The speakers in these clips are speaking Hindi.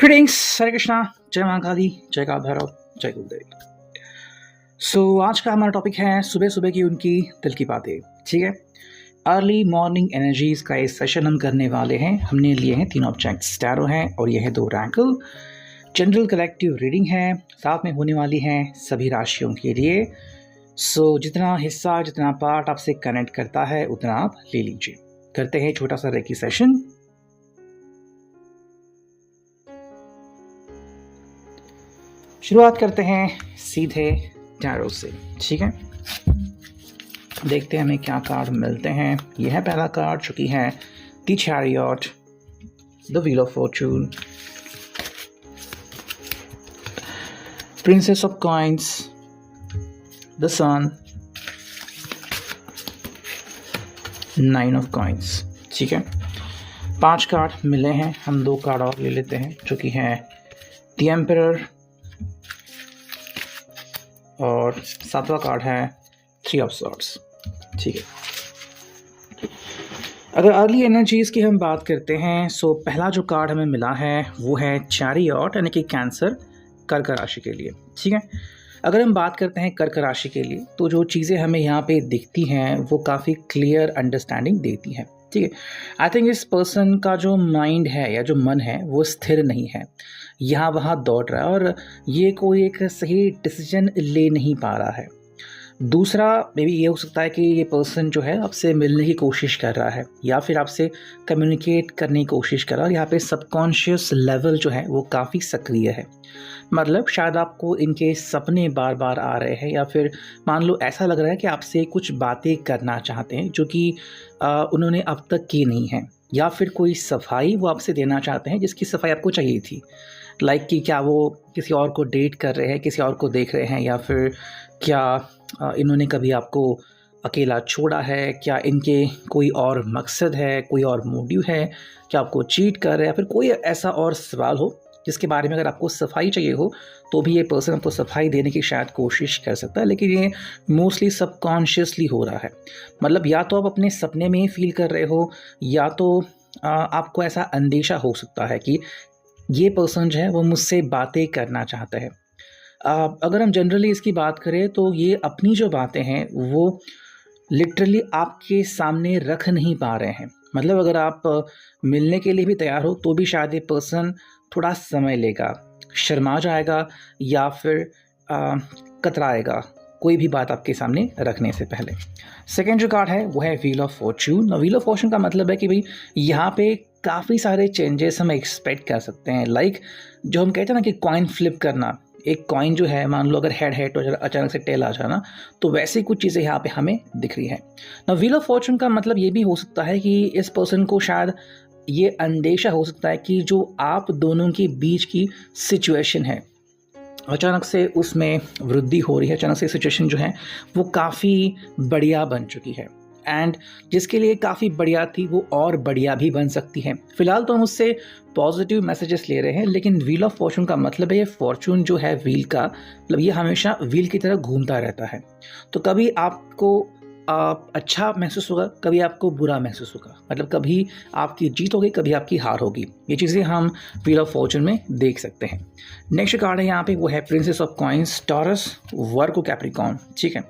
ग्रीटिंग्स, हरे कृष्णा, जय महाकाली, जय काल भैरव, जय गुरुदेव। आज का हमारा टॉपिक है सुबह सुबह की उनकी दिल की बातें। ठीक है, अर्ली मॉर्निंग एनर्जीज का ये सेशन हम करने वाले हैं। हमने लिए हैं 3 ऑब्जेक्ट्स, टैरो हैं और ये है 2 रैंकल। जनरल कलेक्टिव रीडिंग है, साथ में होने वाली है सभी राशियों के लिए। जितना हिस्सा, जितना पार्ट आपसे कनेक्ट करता है उतना आप ले लीजिए। करते हैं छोटा सा रेकी सेशन। शुरुआत करते हैं सीधे टैरो से। ठीक है, देखते हैं हमें क्या कार्ड मिलते हैं। यह है पहला कार्ड, जो कि है the chariot, the wheel of fortune, princess of coins, the sun, 9 of coins. ठीक है, 5 कार्ड मिले हैं, हम 2 कार्ड और ले लेते हैं, जो कि है द एम्परर और 7वां कार्ड है 3 ऑफ सॉर्ड्स। ठीक है, अगर अर्ली एनर्जीज की हम बात करते हैं, पहला जो कार्ड हमें मिला है वो है चैरियट, यानी कि कैंसर, कर्क राशि के लिए। ठीक है, अगर हम बात करते हैं कर्क राशि के लिए, तो जो चीज़ें हमें यहाँ पे दिखती हैं वो काफ़ी क्लियर अंडरस्टैंडिंग देती हैं। ठीक है, आई थिंक इस पर्सन का जो माइंड है या जो मन है वो स्थिर नहीं है, यहाँ वहाँ दौड़ रहा है और ये कोई एक सही डिसीजन ले नहीं पा रहा है। दूसरा मे बी ये हो सकता है कि ये पर्सन जो है आपसे मिलने की कोशिश कर रहा है या फिर आपसे कम्युनिकेट करने की कोशिश कर रहा है। और यहाँ पे सबकॉन्शियस लेवल जो है वो काफ़ी सक्रिय है। मतलब शायद आपको इनके सपने बार बार आ रहे हैं, या फिर मान लो ऐसा लग रहा है कि आपसे कुछ बातें करना चाहते हैं जो कि उन्होंने अब तक की नहीं है, या फिर कोई सफाई वो आपसे देना चाहते हैं जिसकी सफाई आपको चाहिए थी। लाइक कि क्या वो किसी और को डेट कर रहे हैं, किसी और को देख रहे हैं, या फिर क्या इन्होंने कभी आपको अकेला छोड़ा है, क्या इनके कोई और मकसद है, कोई और मोटिव है, क्या आपको चीट कर रहे हैं, या फिर कोई ऐसा और सवाल हो जिसके बारे में अगर आपको सफाई चाहिए हो तो भी ये पर्सन आपको सफाई देने की शायद कोशिश कर सकता है। लेकिन ये मोस्टली सबकॉन्शियसली हो रहा है। मतलब या तो आप अपने सपने में ही फील कर रहे हो, या तो आपको ऐसा अंदेशा हो सकता है कि ये पर्सन जो है वो मुझसे बातें करना चाहता है। अगर हम जनरली इसकी बात करें तो ये अपनी जो बातें हैं वो लिटरली आपके सामने रख नहीं पा रहे हैं। मतलब अगर आप मिलने के लिए भी तैयार हो तो भी शायद ये पर्सन थोड़ा समय लेगा, शर्मा जाएगा, या फिर कतराएगा कोई भी बात आपके सामने रखने से पहले। सेकेंड जो कार्ड है वो है wheel of Fortune. Wheel of Fortune का मतलब है कि भाई यहाँ पे काफ़ी सारे चेंजेस हम एक्सपेक्ट कर सकते हैं। लाइक जो हम कहते हैं ना कि कॉइन फ्लिप करना, एक कॉइन जो है मान लो अगर हेड है तो अचानक से टेल आ जाना, तो वैसे कुछ चीज़ें यहाँ पे हमें दिख रही हैं ना। व्हील ऑफ फॉर्चून का मतलब ये भी हो सकता है कि इस पर्सन को शायद ये अंदेशा हो सकता है कि जो आप दोनों के बीच की सिचुएशन है अचानक से उसमें वृद्धि हो रही है, अचानक से सिचुएशन जो है वो काफ़ी बढ़िया बन चुकी है, एंड जिसके लिए काफ़ी बढ़िया थी वो और बढ़िया भी बन सकती है। फिलहाल तो हम उससे पॉजिटिव मैसेजेस ले रहे हैं, लेकिन व्हील ऑफ फॉर्चून का मतलब है ये फॉर्चून जो है व्हील का, मतलब ये हमेशा व्हील की तरह घूमता रहता है। तो कभी आपको अच्छा महसूस होगा, कभी आपको बुरा महसूस होगा। मतलब कभी आपकी जीत होगी, कभी आपकी हार होगी। ये चीज़ें हम व्हील ऑफ फॉर्चून में देख सकते हैं। नेक्स्ट कार्ड है यहाँ पे वो है princess of coins, taurus, Virgo, Capricorn. ठीक है,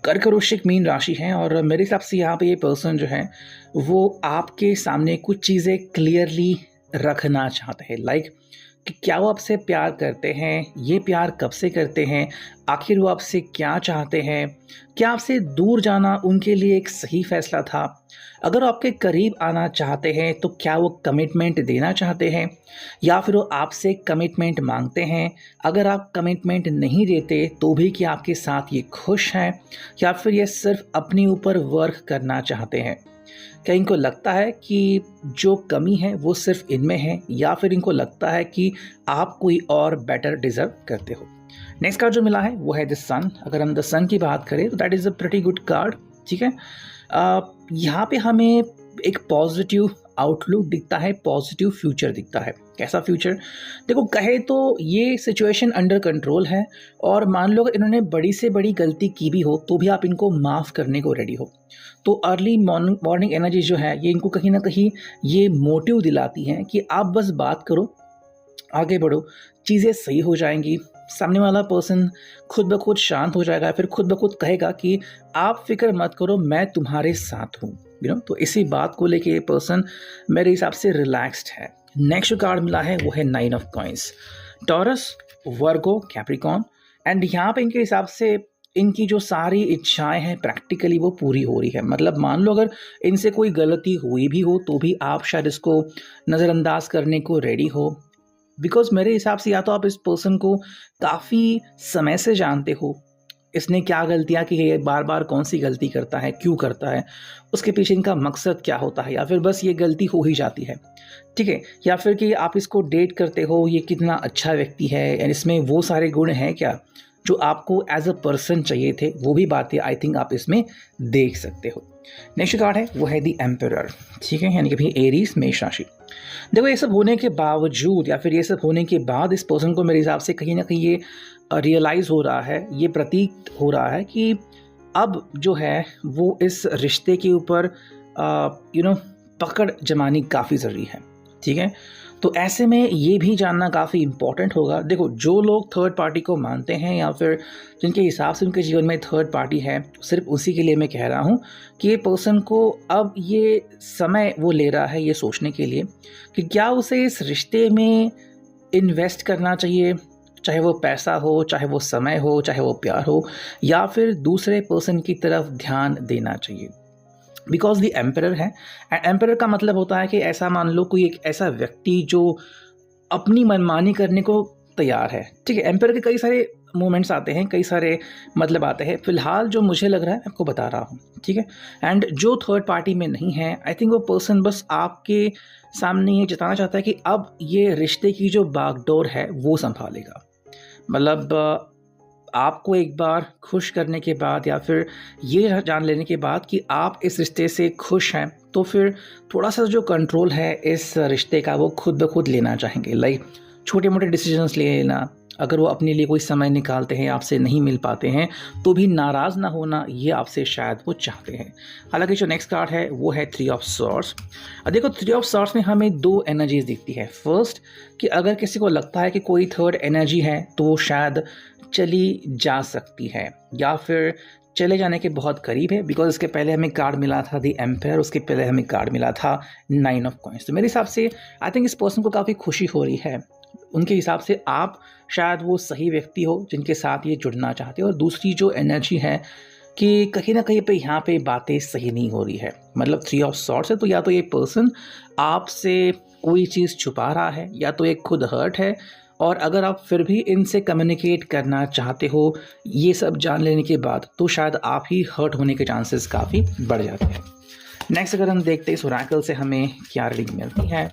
कर्क, वृश्चिक, मीन राशि है, और मेरे हिसाब से यहाँ पे ये पर्सन जो है वो आपके सामने कुछ चीज़ें क्लियरली रखना चाहते हैं। लाइक कि क्या वो आपसे प्यार करते हैं, ये प्यार कब से करते हैं, आखिर वो आपसे क्या चाहते हैं, क्या आपसे दूर जाना उनके लिए एक सही फैसला था, अगर वो आपके करीब आना चाहते हैं तो क्या वो कमिटमेंट देना चाहते हैं, या फिर वो आपसे कमिटमेंट मांगते हैं, अगर आप कमिटमेंट नहीं देते तो भी क्या आपके साथ ये खुश हैं, या फिर ये सिर्फ अपने ऊपर वर्क करना चाहते हैं। क्या इनको लगता है कि जो कमी है वो सिर्फ इनमें है, या फिर इनको लगता है कि आप कोई और बेटर डिजर्व करते हो। नेक्स्ट कार्ड जो मिला है वो है द सन। अगर हम द सन की बात करें तो that is a pretty good card. ठीक है, यहाँ पे हमें एक पॉजिटिव आउटलुक दिखता है, पॉजिटिव फ्यूचर दिखता है। कैसा फ्यूचर? देखो, कहे तो ये सिचुएशन अंडर कंट्रोल है, और मान लो अगर इन्होंने बड़ी से बड़ी गलती की भी हो तो भी आप इनको माफ़ करने को रेडी हो। तो अर्ली मॉर्निंग एनर्जी जो है ये इनको कहीं ना कहीं ये मोटिव दिलाती हैं कि आप बस बात करो, आगे बढ़ो, चीज़ें सही हो जाएंगी, सामने वाला पर्सन खुद ब खुद शांत हो जाएगा, फिर खुद ब खुद कहेगा कि आप फिक्र मत करो, मैं तुम्हारे साथ हूँ। तो इसी बात को लेके ये पर्सन मेरे हिसाब से रिलैक्स्ड है। नेक्स्ट जो कार्ड मिला है वो है 9 of coins. Taurus, Virgo, Capricorn, and यहाँ पे इनके हिसाब से इनकी जो सारी इच्छाएं हैं प्रैक्टिकली वो पूरी हो रही है। मतलब मान लो अगर इनसे कोई गलती हुई भी हो तो भी आप शायद इसको नज़रअंदाज करने को रेडी हो, बिकॉज मेरे हिसाब से या तो आप इस पर्सन को काफ़ी समय से जानते हो, इसने क्या गलतियां की है, बार बार कौन सी गलती करता है, क्यों करता है, उसके पीछे इनका मकसद क्या होता है, या फिर बस ये गलती हो ही जाती है, ठीक है, या फिर कि आप इसको डेट करते हो, ये कितना अच्छा व्यक्ति है एंड इसमें वो सारे गुण हैं क्या जो आपको एज अ पर्सन चाहिए थे, वो भी बातें आई थिंक आप इसमें देख सकते हो। नेक्स्ट कार्ड है वो है द एम्परर, ठीक है, यानी कि भाई एरीज, मेष राशि। देखो ये सब होने के बावजूद या फिर ये सब होने के बाद इस पर्सन को मेरे हिसाब से कहीं ना कहीं ये रियलाइज़ हो रहा है, ये प्रतीत हो रहा है कि अब जो है वो इस रिश्ते के ऊपर पकड़ जमानी काफ़ी ज़रूरी है, ठीक है। तो ऐसे में ये भी जानना काफ़ी इम्पॉर्टेंट होगा। देखो जो लोग थर्ड पार्टी को मानते हैं या फिर जिनके हिसाब से उनके जीवन में थर्ड पार्टी है, सिर्फ उसी के लिए मैं कह रहा हूँ कि ये पर्सन को अब ये समय वो ले रहा है ये सोचने के लिए कि क्या उसे इस रिश्ते में इन्वेस्ट करना चाहिए, चाहे वो पैसा हो, चाहे वो समय हो, चाहे वो प्यार हो, या फिर दूसरे पर्सन की तरफ ध्यान देना चाहिए। बिकॉज द एम्परर है, एंड एम्परर का मतलब होता है कि ऐसा मान लो कोई एक ऐसा व्यक्ति जो अपनी मनमानी करने को तैयार है, ठीक है। एम्परर के कई सारे मोमेंट्स आते हैं, कई सारे मतलब आते हैं, फिलहाल जो मुझे लग रहा है आपको बता रहा हूँ, ठीक है। एंड जो थर्ड पार्टी में नहीं है, आई थिंक वो पर्सन बस आपके सामने ये जताना चाहता है कि अब ये रिश्ते की जो बागडोर है वो संभालेगा। मतलब आपको एक बार खुश करने के बाद या फिर ये जान लेने के बाद कि आप इस रिश्ते से खुश हैं, तो फिर थोड़ा सा जो कंट्रोल है इस रिश्ते का वो खुद ब खुद लेना चाहेंगे। लाइक छोटे मोटे डिसीजंस ले लेना, अगर वो अपने लिए कोई समय निकालते हैं, आपसे नहीं मिल पाते हैं तो भी नाराज़ ना होना, ये आपसे शायद वो चाहते हैं। हालांकि जो नेक्स्ट कार्ड है वो है 3 ऑफ सॉर्ड्स। देखो 3 ऑफ सॉर्ड्स में हमें 2 एनर्जीज दिखती है। फर्स्ट कि अगर किसी को लगता है कि कोई थर्ड एनर्जी है तो वो शायद चली जा सकती है या फिर चले जाने के बहुत करीब है, बिकॉज इसके पहले हमें कार्ड मिला था द एम्पायर, उसके पहले हमें कार्ड मिला था 9 ऑफ कॉइंस। तो मेरे हिसाब से आई थिंक इस पर्सन को काफ़ी खुशी हो रही है, उनके हिसाब से आप शायद वो सही व्यक्ति हो जिनके साथ ये जुड़ना चाहते हो। और दूसरी जो एनर्जी है कि कहीं ना कहीं पे यहाँ पे बातें सही नहीं हो रही है, मतलब 3 ऑफ सॉर्ड्स है, तो या तो ये पर्सन आपसे कोई चीज़ छुपा रहा है या तो ये खुद हर्ट है, और अगर आप फिर भी इनसे कम्युनिकेट करना चाहते हो ये सब जान लेने के बाद, तो शायद आप ही हर्ट होने के चांसेस काफ़ी बढ़ जाते हैं। नेक्स्ट अगर हम देखते हैं इस ओरेकल से हमें क्या रीडिंग मिलती है,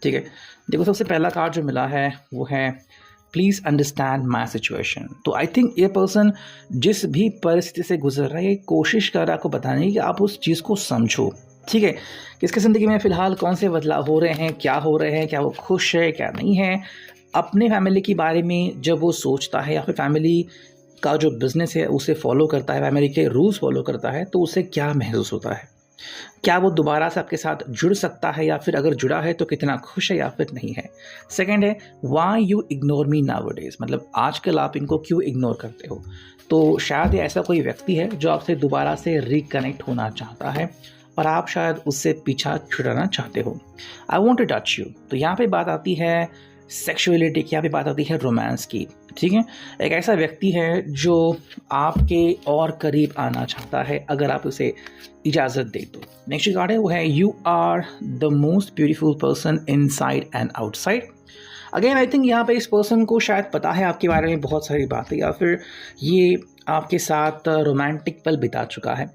ठीक है। देखो सबसे पहला कार्ड जो मिला है वो है प्लीज़ अंडरस्टैंड माई सिचुएशन। तो आई थिंक ये पर्सन जिस भी परिस्थिति से गुजर रहा है ये कोशिश कर रहा है आपको बताने की कि आप उस चीज़ को समझो, ठीक है। किसकी ज़िंदगी में फ़िलहाल कौन से बदलाव हो रहे हैं, क्या हो रहे हैं, क्या वो खुश है क्या नहीं है, अपने फैमिली के बारे में जब वो सोचता है या फिर फैमिली का जो बिज़नेस है उसे फॉलो करता है, फैमिली के रूल्स फॉलो करता है, तो उसे क्या महसूस होता है, क्या वो दोबारा से आपके साथ जुड़ सकता है, या फिर अगर जुड़ा है तो कितना खुश है या फिर नहीं है। सेकंड है why you ignore me nowadays, मतलब आजकल आप इनको क्यों इग्नोर करते हो। तो शायद ये ऐसा कोई व्यक्ति है जो आपसे दोबारा से रिकनेक्ट होना चाहता है और आप शायद उससे पीछा छुड़ाना चाहते हो। I want to touch you, तो यहाँ पे बात आती है सेक्सुअलिटी की, यहाँ पे बात आती है रोमांस की, ठीक है। एक ऐसा व्यक्ति है जो आपके और करीब आना चाहता है अगर आप उसे इजाज़त दे तो। नेक्स्ट कार्ड है वो है you are the most beautiful person inside and outside. Again I think यहाँ पे इस पर्सन को शायद पता है आपके बारे में बहुत सारी बातें, या फिर ये आपके साथ रोमांटिक पल बिता चुका है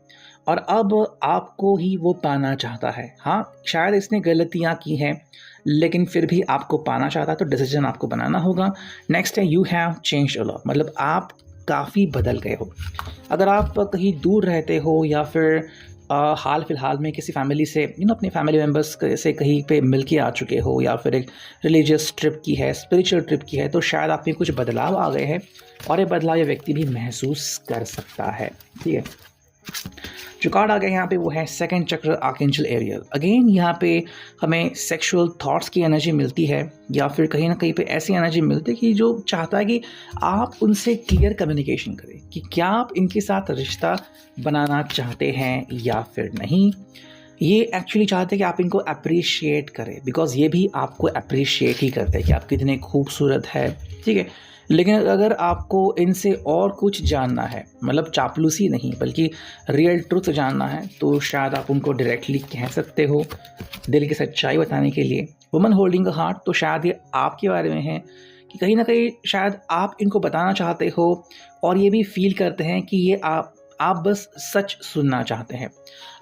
और अब आपको ही वो पाना चाहता है। हाँ शायद इसने गलतियाँ की हैं लेकिन फिर भी आपको पाना चाहता है, तो डिसीजन आपको बनाना होगा। नेक्स्ट है you have changed a lot, मतलब आप काफ़ी बदल गए हो। अगर आप कहीं दूर रहते हो या फिर हाल फिलहाल में किसी फैमिली से अपने फैमिली मेम्बर्स से कहीं पे मिल के आ चुके हो, या फिर एक रिलीजियस ट्रिप की है, स्पिरिचुअल ट्रिप की है, तो शायद आप में कुछ बदलाव आ गए हैं और ये बदलाव ये व्यक्ति भी महसूस कर सकता है, ठीक है। जो कार्ड आ गया यहाँ पे वो है सेकंड चक्र आर्कएंजल एरियल। अगेन यहाँ पे हमें सेक्सुअल थॉट्स की एनर्जी मिलती है, या फिर कहीं ना कहीं पे ऐसी एनर्जी मिलती है कि जो चाहता है कि आप उनसे क्लियर कम्युनिकेशन करें कि क्या आप इनके साथ रिश्ता बनाना चाहते हैं या फिर नहीं। ये एक्चुअली चाहते हैं कि आप इनको अप्रिशिएट करें, बिकॉज ये भी आपको अप्रिशिएट ही करते हैं कि आप कितने खूबसूरत है, ठीक है। लेकिन अगर आपको इनसे और कुछ जानना है, मतलब चापलूसी नहीं बल्कि रियल ट्रुथ जानना है, तो शायद आप उनको डायरेक्टली कह सकते हो दिल की सच्चाई बताने के लिए। वुमन होल्डिंग अ हार्ट, तो शायद ये आपके बारे में है कि कहीं ना कहीं शायद आप इनको बताना चाहते हो और ये भी फील करते हैं कि ये आप बस सच सुनना चाहते हैं।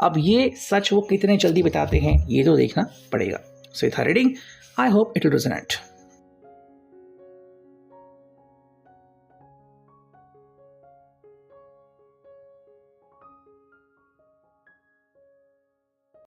अब ये सच वो कितने जल्दी बताते हैं ये तो देखना पड़ेगा। सो ये था reading. I hope it will resonate.